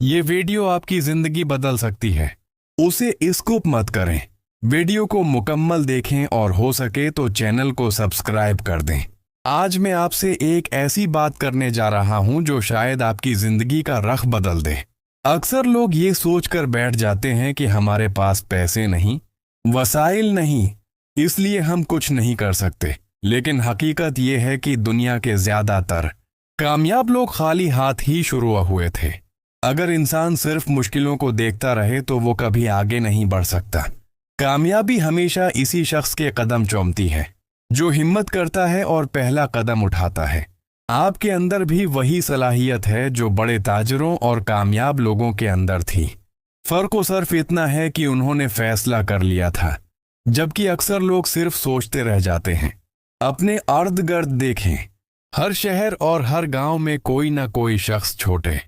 ये वीडियो आपकी जिंदगी बदल सकती है। उसे स्किप मत करें। वीडियो को मुकम्मल देखें और हो सके तो चैनल को सब्सक्राइब कर दें। आज मैं आपसे एक ऐसी बात करने जा रहा हूं जो शायद आपकी जिंदगी का रख बदल दे। अक्सर लोग ये सोचकर बैठ जाते हैं कि हमारे पास पैसे नहीं, वसाइल नहीं, इसलिए हम कुछ नहीं कर सकते। लेकिन हकीकत ये है कि दुनिया के ज्यादातर कामयाब लोग खाली हाथ ही शुरू हुए थे। अगर इंसान सिर्फ मुश्किलों को देखता रहे तो वो कभी आगे नहीं बढ़ सकता। कामयाबी हमेशा इसी शख्स के कदम चूमती है जो हिम्मत करता है और पहला कदम उठाता है। आपके अंदर भी वही सलाहियत है जो बड़े ताजरों और कामयाब लोगों के अंदर थी। फर्क सिर्फ इतना है कि उन्होंने फैसला कर लिया था, जबकि अक्सर लोग सिर्फ सोचते रह जाते हैं। अपने इर्द गिर्द देखें, हर शहर और हर गांव में कोई ना कोई शख्स छोटे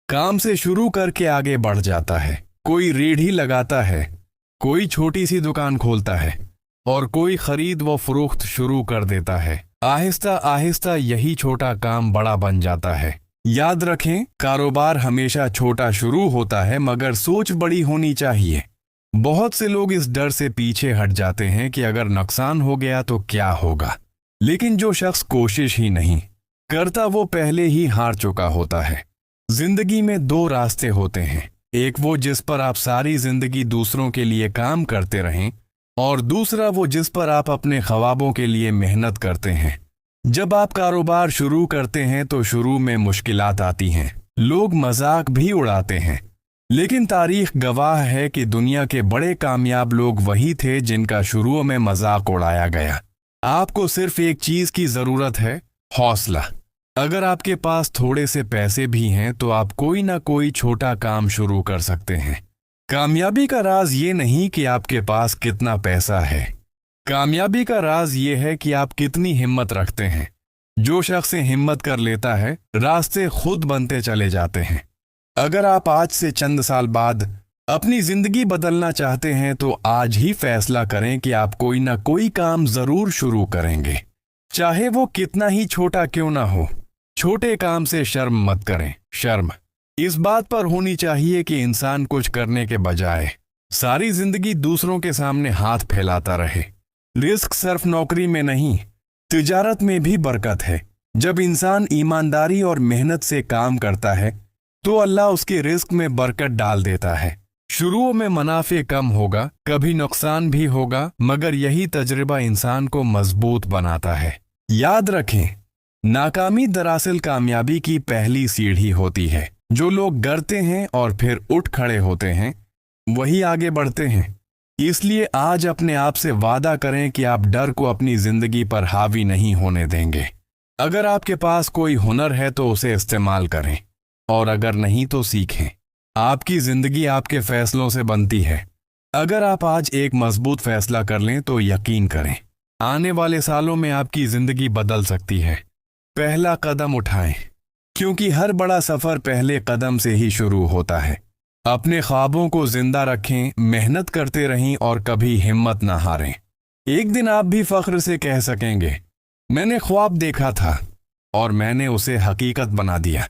काम से शुरू करके आगे बढ़ जाता है। कोई रेढ़ी लगाता है, कोई छोटी सी दुकान खोलता है और कोई खरीद व फरोख्त शुरू कर देता है। आहिस्ता आहिस्ता यही छोटा काम बड़ा बन जाता है। याद रखें, कारोबार हमेशा छोटा शुरू होता है मगर सोच बड़ी होनी चाहिए। बहुत से लोग इस डर से पीछे हट जाते हैं कि अगर नुकसान हो गया तो क्या होगा। लेकिन जो शख्स कोशिश ही नहीं करता वो पहले ही हार चुका होता है। जिंदगी में दो रास्ते होते हैं, एक वो जिस पर आप सारी जिंदगी दूसरों के लिए काम करते रहें और दूसरा वो जिस पर आप अपने ख्वाबों के लिए मेहनत करते हैं। जब आप कारोबार शुरू करते हैं तो शुरू में मुश्किलात आती हैं, लोग मजाक भी उड़ाते हैं, लेकिन तारीख गवाह है कि दुनिया के बड़े कामयाब लोग वही थे जिनका शुरू में मजाक उड़ाया गया। आपको सिर्फ एक चीज की जरूरत है, हौसला। अगर आपके पास थोड़े से पैसे भी हैं तो आप कोई ना कोई छोटा काम शुरू कर सकते हैं। कामयाबी का राज ये नहीं कि आपके पास कितना पैसा है, कामयाबी का राज ये है कि आप कितनी हिम्मत रखते हैं। जो शख्स हिम्मत कर लेता है, रास्ते खुद बनते चले जाते हैं। अगर आप आज से चंद साल बाद अपनी जिंदगी बदलना चाहते हैं तो आज ही फैसला करें कि आप कोई ना कोई काम जरूर शुरू करेंगे, चाहे वो कितना ही छोटा क्यों ना हो। छोटे काम से शर्म मत करें। शर्म इस बात पर होनी चाहिए कि इंसान कुछ करने के बजाय सारी जिंदगी दूसरों के सामने हाथ फैलाता रहे। रिस्क सिर्फ नौकरी में नहीं, तिजारत में भी बरकत है। जब इंसान ईमानदारी और मेहनत से काम करता है तो अल्लाह उसके रिस्क में बरकत डाल देता है। शुरू में मुनाफे कम होगा, कभी नुकसान भी होगा, मगर यही तजुर्बा इंसान को मजबूत बनाता है। याद रखें, नाकामी दरअसल कामयाबी की पहली सीढ़ी होती है। जो लोग डरते हैं और फिर उठ खड़े होते हैं वही आगे बढ़ते हैं। इसलिए आज अपने आप से वादा करें कि आप डर को अपनी जिंदगी पर हावी नहीं होने देंगे। अगर आपके पास कोई हुनर है तो उसे इस्तेमाल करें और अगर नहीं तो सीखें। आपकी जिंदगी आपके फैसलों से बनती है। अगर आप आज एक मजबूत फैसला कर लें तो यकीन करें, आने वाले सालों में आपकी जिंदगी बदल सकती है। पहला कदम उठाएं, क्योंकि हर बड़ा सफर पहले कदम से ही शुरू होता है। अपने ख्वाबों को जिंदा रखें, मेहनत करते रहें और कभी हिम्मत ना हारें। एक दिन आप भी फख्र से कह सकेंगे, मैंने ख्वाब देखा था और मैंने उसे हकीकत बना दिया।